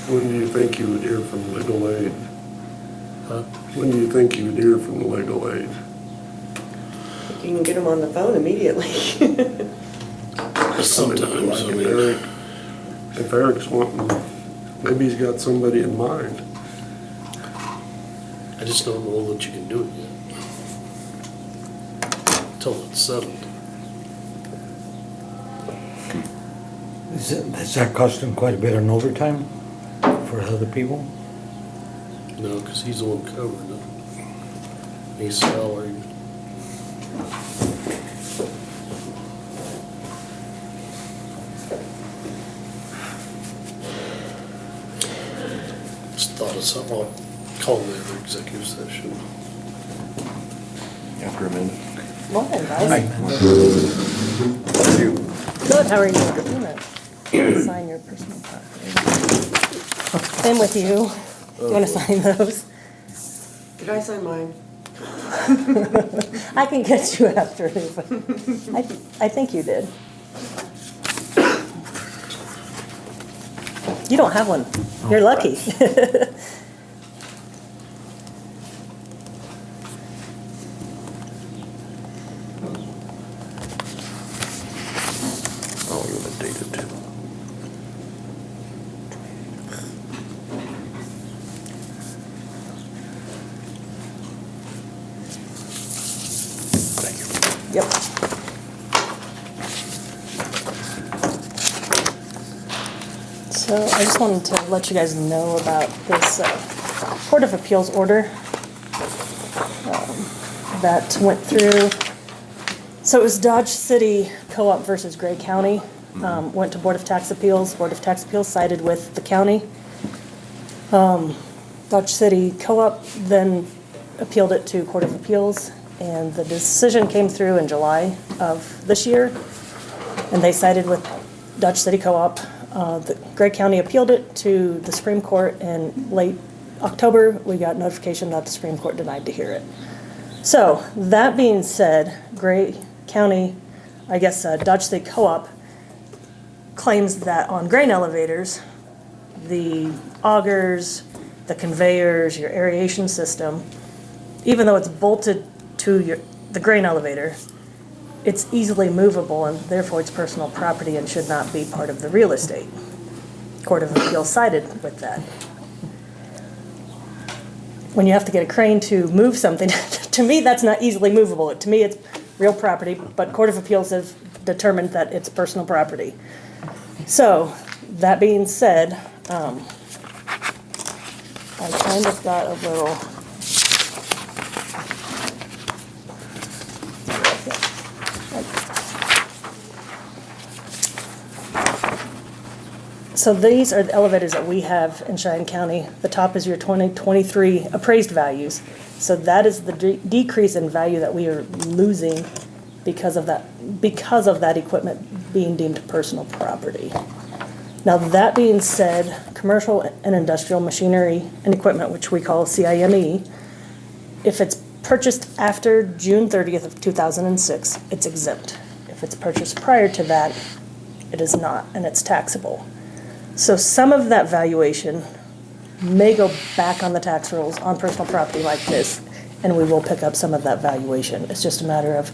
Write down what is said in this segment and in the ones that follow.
When do you think you would hear from legal aid? Huh? When do you think you would hear from legal aid? You can get them on the phone immediately. Sometimes, I mean, If Eric's wanting, maybe he's got somebody in mind. I just don't know that you can do it yet. Until it's settled. Is that costing quite a bit on overtime for other people? No, because he's the one covering it. He's salaried. Just thought of something, I'll call the other executive session. After a minute. Morning, guys. Good, how are you? Sign your personal property. Same with you. Do you want to sign those? Did I sign mine? I can get you after, but I think you did. You don't have one. You're lucky. Oh, you're gonna date it too. Thank you. Yep. So I just wanted to let you guys know about this Court of Appeals order that went through. So it was Dodge City Co-op versus Gray County. Went to Board of Tax Appeals. Board of Tax Appeals sided with the county. Dodge City Co-op then appealed it to Court of Appeals, and the decision came through in July of this year, and they sided with Dodge City Co-op. The Gray County appealed it to the Supreme Court in late October. We got notification that the Supreme Court denied to hear it. So that being said, Gray County, I guess Dodge City Co-op claims that on grain elevators, the augers, the conveyors, your aeration system, even though it's bolted to the grain elevator, it's easily movable and therefore it's personal property and should not be part of the real estate. Court of Appeals sided with that. When you have to get a crane to move something, to me that's not easily movable. To me it's real property, but Court of Appeals have determined that it's personal property. So, that being said, I kind of got a little... So these are the elevators that we have in Cheyenne County. The top is your 2023 appraised values. So that is the decrease in value that we are losing because of that equipment being deemed personal property. Now that being said, commercial and industrial machinery and equipment, which we call CIME, if it's purchased after June 30th of 2006, it's exempt. If it's purchased prior to that, it is not, and it's taxable. So some of that valuation may go back on the tax rolls on personal property like this, and we will pick up some of that valuation. It's just a matter of,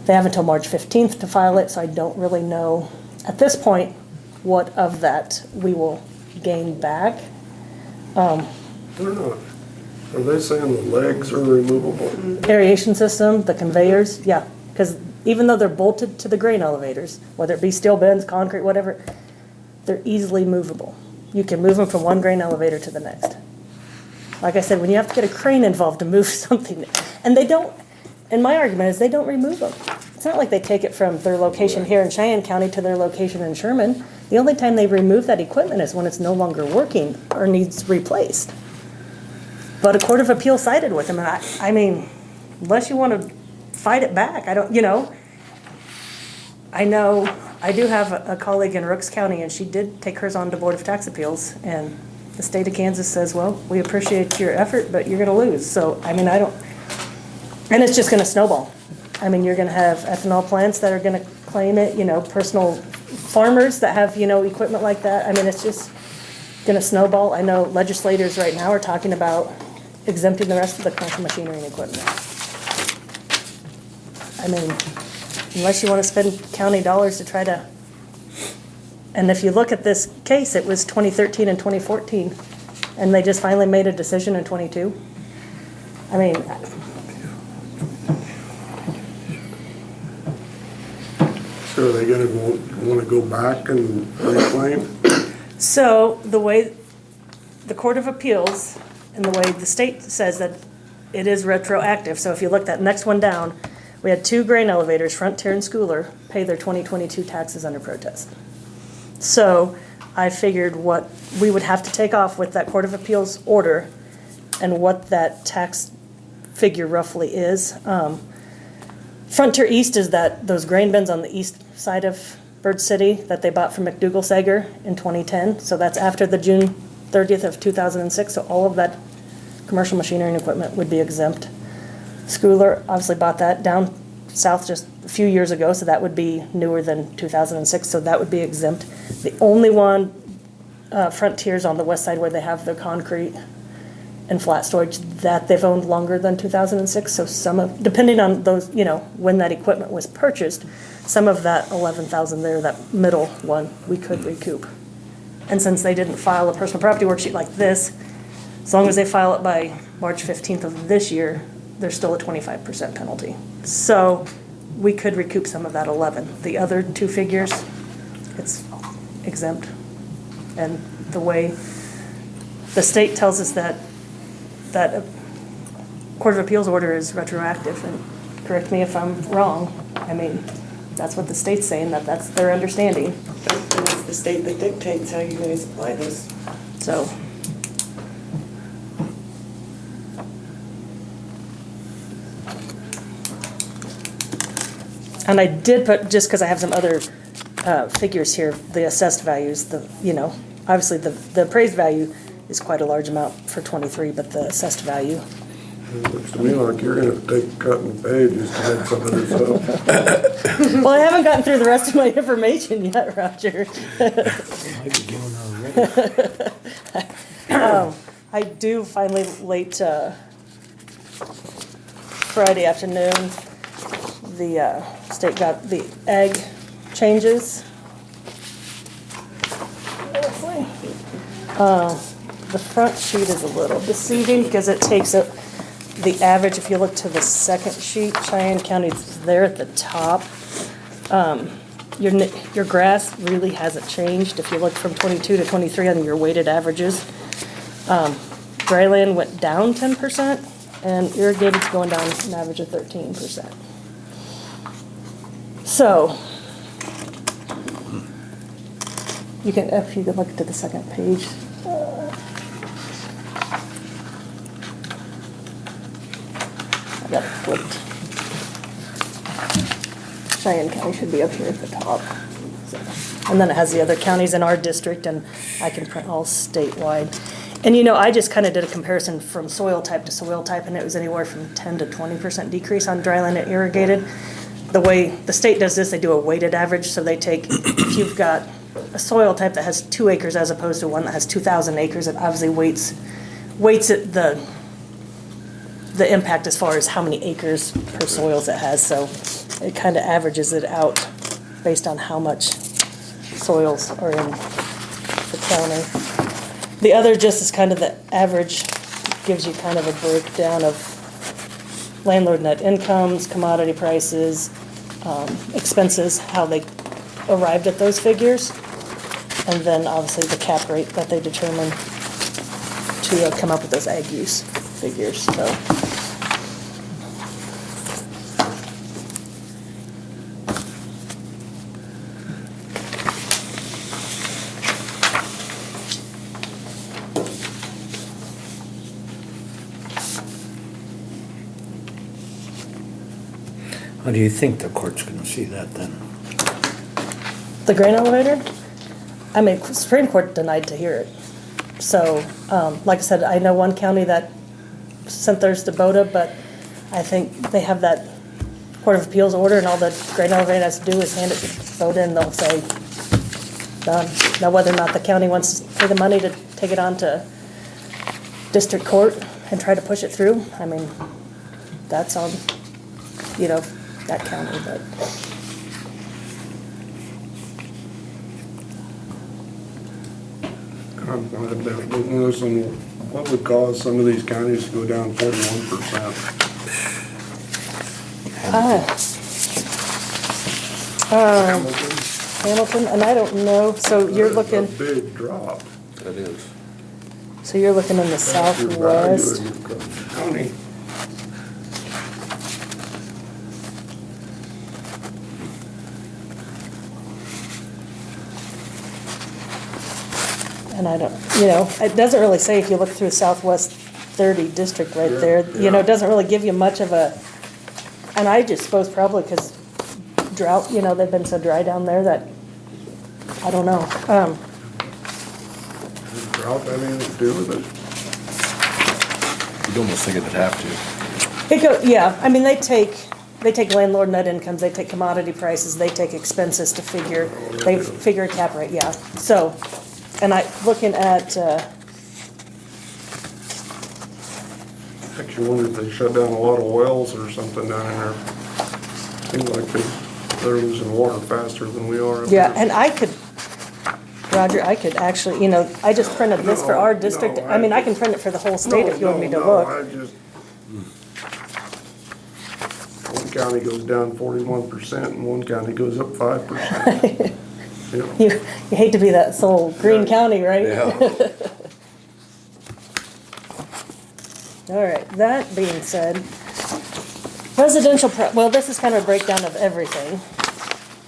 they have until March 15th to file it, so I don't really know at this point what of that we will gain back. They're not. Are they saying the legs are removable? Aeration system, the conveyors, yeah, because even though they're bolted to the grain elevators, whether it be steel bins, concrete, whatever, they're easily movable. You can move them from one grain elevator to the next. Like I said, when you have to get a crane involved to move something, and they don't, and my argument is they don't remove them. It's not like they take it from their location here in Cheyenne County to their location in Sherman. The only time they remove that equipment is when it's no longer working or needs replaced. But a Court of Appeal sided with them, and I mean, unless you want to fight it back, I don't, I know I do have a colleague in Rooks County, and she did take hers on to Board of Tax Appeals, and the state of Kansas says, well, we appreciate your effort, but you're going to lose. So, I mean, and it's just going to snowball. I mean, you're going to have ethanol plants that are going to claim it, personal farmers that have, equipment like that. I mean, it's just, gonna snowball. I know legislators right now are talking about exempting the rest of the commercial machinery and equipment. I mean, unless you wanna spend county dollars to try to, and if you look at this case, it was 2013 and 2014, and they just finally made a decision in '22. I mean, So are they gonna wanna go back and reclaim? so the way the Court of Appeals and the way the state says that it is retroactive, so if you look that next one down, we had two grain elevators, Frontier and Schooler, pay their 2022 taxes under protest. So I figured what we would have to take off with that Court of Appeals order and what that tax figure roughly is. Frontier East is those grain bins on the east side of Bird City that they bought from McDougal Sager in 2010. So that's after the June 30th of 2006. So all of that commercial machinery and equipment would be exempt. Schooler obviously bought that down south just a few years ago, so that would be newer than 2006, so that would be exempt. The only one, Frontier's on the west side where they have the concrete and flat storage, that they've owned longer than 2006, so some of, depending on those, when that equipment was purchased, some of that 11,000 there, that middle one, we could recoup. And since they didn't file a personal property worksheet like this, as long as they file it by March 15th of this year, there's still a 25% penalty. So we could recoup some of that 11. The other two figures, it's exempt. And the way the state tells us that a Court of Appeals order is retroactive, and correct me if I'm wrong, I mean, that's what the state's saying, that's their understanding. And it's the state that dictates how you guys apply this. So, and I did put, just because I have some other figures here, the assessed values, obviously the appraised value is quite a large amount for '23, but the assessed value. It looks to me like you're gonna take a cut in the pages to make some of this up. Well, I haven't gotten through the rest of my information yet, Roger. Might be going already. I do finally late Friday afternoon, the state got the ag changes. The front sheet is a little deceiving because it takes the average. If you look to the second sheet, Cheyenne County's there at the top. Your grass really hasn't changed. If you look from 22 to 23 on your weighted averages, dryland went down 10%, and irrigated's going down an average of 13%. So, if you could look to the second page. I got it flipped. Cheyenne County should be up here at the top. So, and then it has the other counties in our district, and I can print all statewide. And I just kind of did a comparison from soil type to soil type, and it was anywhere from 10 to 20% decrease on dryland and irrigated. The way the state does this, they do a weighted average, so they take, if you've got a soil type that has 2 acres as opposed to one that has 2,000 acres, it obviously weights it the impact as far as how many acres per soils it has, so it kind of averages it out based on how much soils are in the county. The other just is kind of the average, gives you kind of a breakdown of landlord net incomes, commodity prices, expenses, how they arrived at those figures, and then obviously the cap rate that they determine to come up with those ag use figures. So. How do you think the court's gonna see that then? The grain elevator? I mean, Supreme Court denied to hear it. So, like I said, I know one county that sent theirs to BOTA, but I think they have that Court of Appeals order, and all the grain elevator has to do is hand it to BOTA, and they'll say, done. Now, whether or not the county wants pay the money to take it on to district court and try to push it through, I mean, that's on, you know, that county, but. I'm noticing what would cause some of these counties to go down 41%. Hamilton, and I don't know, so you're That is looking, a big drop. That is. so you're looking in the That's your value southwest. in your county. And I don't, you know, it doesn't really say if you look through Southwest 30 district right Yeah, there, you know, yeah. it doesn't really give you much of a, and I just suppose probably because drought, you know, they've been so dry down there that, I don't know. Does drought have anything to do with it? You'd almost think it'd have to. Yeah, I mean, they take landlord net incomes, they take commodity prices, they take expenses to figure, they figure a cap rate, yeah. So, and looking at, Makes you wonder if they shut down a lot of wells or something down in there. Seems like they're losing water faster than we are. up yeah, here. and Roger, I could actually, you know, I just printed this for our No, district. no, I mean, I can just- print it for the whole state if you want me to No, look. I just. One county goes down 41% and one county goes up 5%. Yeah. You hate to be that sole green Right. county, right? Yeah. All right, that being said, residential, well, this is kind of a breakdown of everything.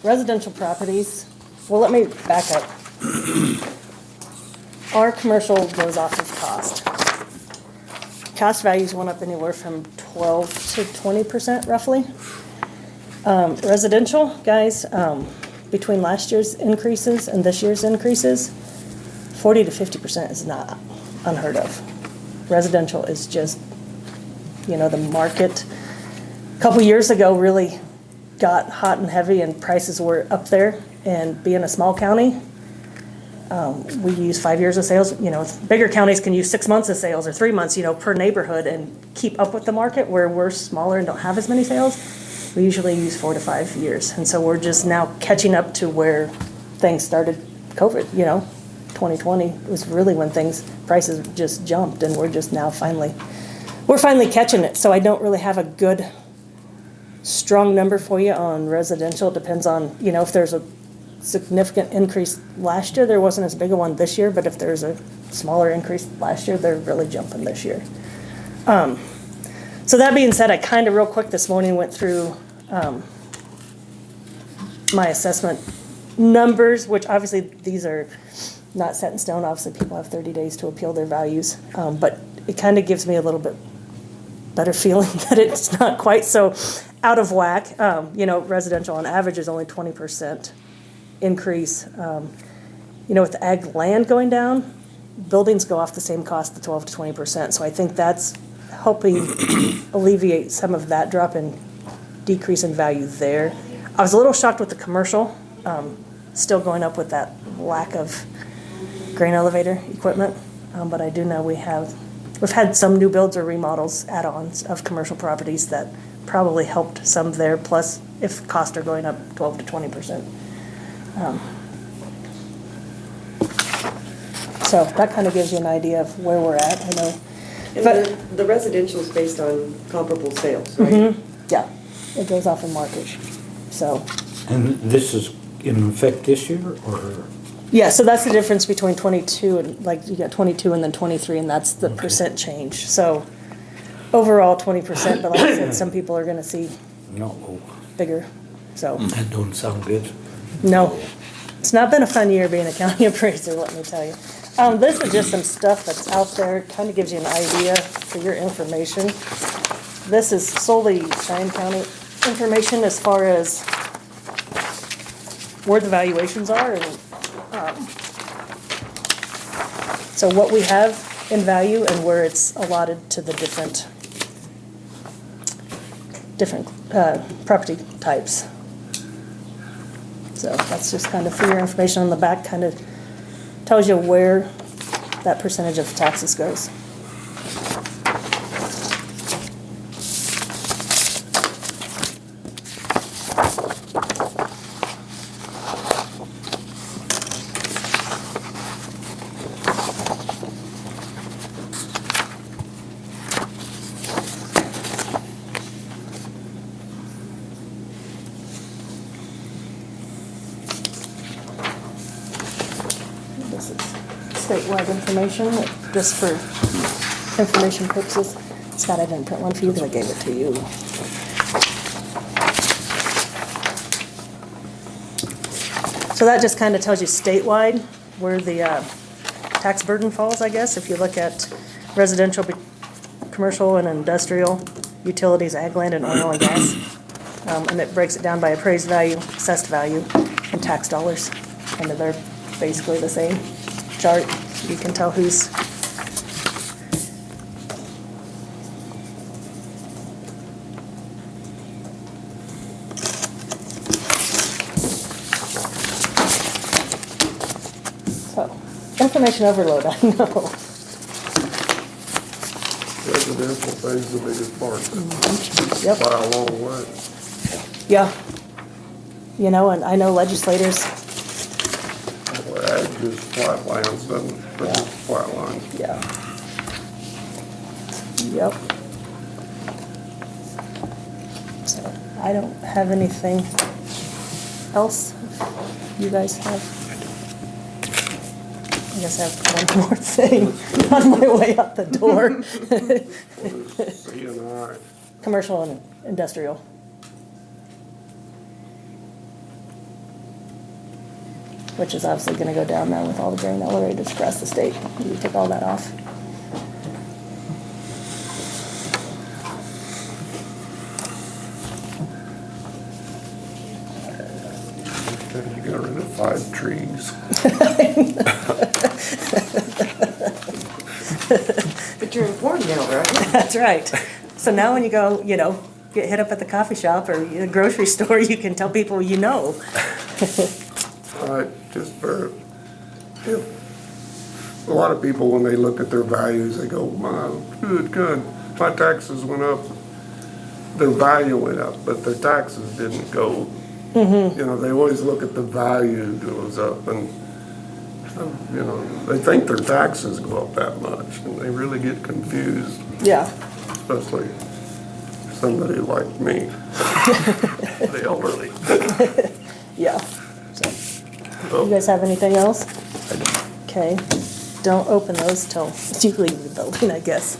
Residential properties, well, let me back up. Our commercial goes off of cost. Cost values went up anywhere from 12 to 20% roughly. Residential, guys, between last year's increases and this year's increases, 40 to 50% is not unheard of. Residential is just, you know, the market, a couple years ago really got hot and heavy and prices were up there. And being a small county, we use 5 years of sales. You know, bigger counties can use 6 months of sales or 3 months, you know, per neighborhood and keep up with the market. Where we're smaller and don't have as many sales, we usually use 4 to 5 years. And so we're just now catching up to where things started COVID, you know. 2020 was really when prices just jumped, and we're just now finally catching it. So I don't really have a good, strong number for you on residential. It depends on, you know, if there's a significant increase last year, there wasn't as big a one this year, but if there's a smaller increase last year, they're really jumping this year. So that being said, I kind of real quick this morning went through my assessment numbers, which obviously these are not set in stone. Obviously, people have 30 days to appeal their values, but it kind of gives me a little bit better feeling that it's not quite so out of whack. You know, residential on average is only 20% increase. You know, with the ag land going down, buildings go off the same cost, the 12 to 20%. So I think that's helping alleviate some of that drop in decrease in value there. I was a little shocked with the commercial, still going up with that lack of grain elevator equipment. But I do know we've had some new builds or remodels, add-ons of commercial properties that probably helped some there. Plus, if costs are going up 12 to 20%. So that kind of gives you an idea of where we're at. I know. And But the residential is based on comparable sales, right? yeah, it goes off in market. So. And this is in effect this year, or? Yeah, so that's the difference between 22 and, like, you got 22 and then 23, and that's the percent change. So overall 20%, but like I said, some people are gonna see No, bigger, so, that don't sound good. no. It's not been a fun year being a county appraiser, let me tell you. This is just some stuff that's out there, kind of gives you an idea for your information. This is solely Cheyenne County information as far as where the valuations are and so what we have in value and where it's allotted to the different property types. So that's just kind of for your information on the back, kind of tells you where that percentage of taxes goes. This is statewide information, just for information purposes. Scott, I didn't print one for you because I gave it to you. So that just kind of tells you statewide where the tax burden falls, I guess. If you look at residential, commercial, and industrial, utilities, ag land, and oil and gas. And it breaks it down by appraised value, assessed value, and tax dollars. And they're basically the same chart. You can tell who's. So, information overload, I know. Residential pays the biggest part, Yep. by a long way. Yeah. You know, and I know legislators, Well, ag just flatlands, doesn't, but just flatlines. yeah. Yep. So, I don't have anything else you guys have. I guess I have one more thing on my way out the door. What is C and I? Commercial and industrial. Which is obviously gonna go down now with all the grain elevators across the state. You take all that off. You got rid of 5 trees. But you're informed now, right? That's right. So now when you go, you know, get hit up at the coffee shop or the grocery store, you can tell people you know. Just for, a lot of people, when they look at their values, they go, good, my taxes went up, their value went up, but their taxes didn't go. You know, they always look at the value goes up, and, you know, they think their taxes go up that much, and they really get confused, Yeah. especially somebody like me, the elderly. Yeah. So, you guys have anything else? Okay. Don't open those till you leave the building, I guess.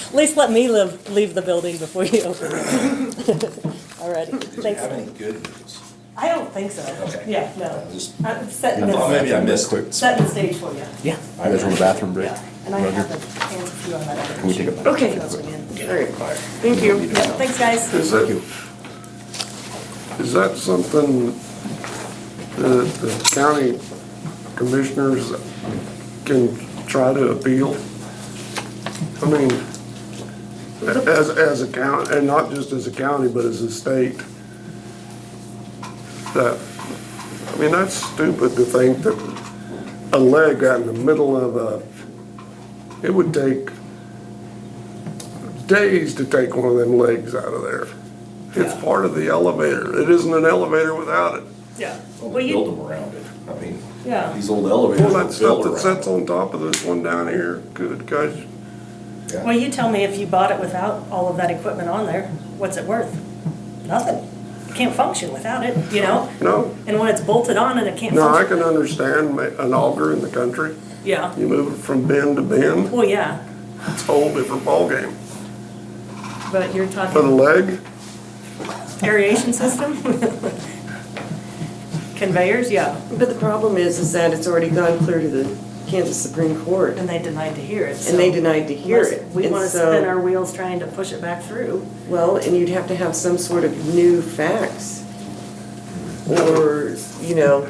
At least let me leave the building before you open it. Alrighty. Thanks. Have any good news? I don't think so. Okay. Yeah, no. Just- I'm setting I thought maybe I this, missed it. setting the stage for you. Yeah. I guys on the bathroom break. Yeah. And I have the hands of you on that. Can we take a break? Okay. Okay. All right. Thank you. Thanks, guys. Is that something that the county commissioners can try to appeal? I mean, as a county, and not just as a county, but as a state. That, I mean, that's stupid to think that a leg out in the middle of it would take days to take one of them legs out of there. It's part of the elevator. It isn't an elevator without it. Yeah. Well, Well, they build you, them around it. I mean, Yeah. these old elevators Well, are that stuff built that around sits it. on top of this one down here, good gosh. Yeah. well, you tell me if you bought it without all of that equipment on there, what's it worth? Nothing. Can't function without it, you know? No, And when it's bolted on and it can't no, I function. can understand an auger in the country. Yeah. You move it from bend to bend, Well, yeah, it's a whole different ballgame. but you're But a talking leg, aeration system? Conveyors, yeah. But the problem is that it's already gone clear to the Kansas Supreme Court, And they denied to hear it. and they so denied to hear unless it. We And wanna so- spin our wheels trying to push it back through. Well, and you'd have to have some sort of new facts. Or, you know,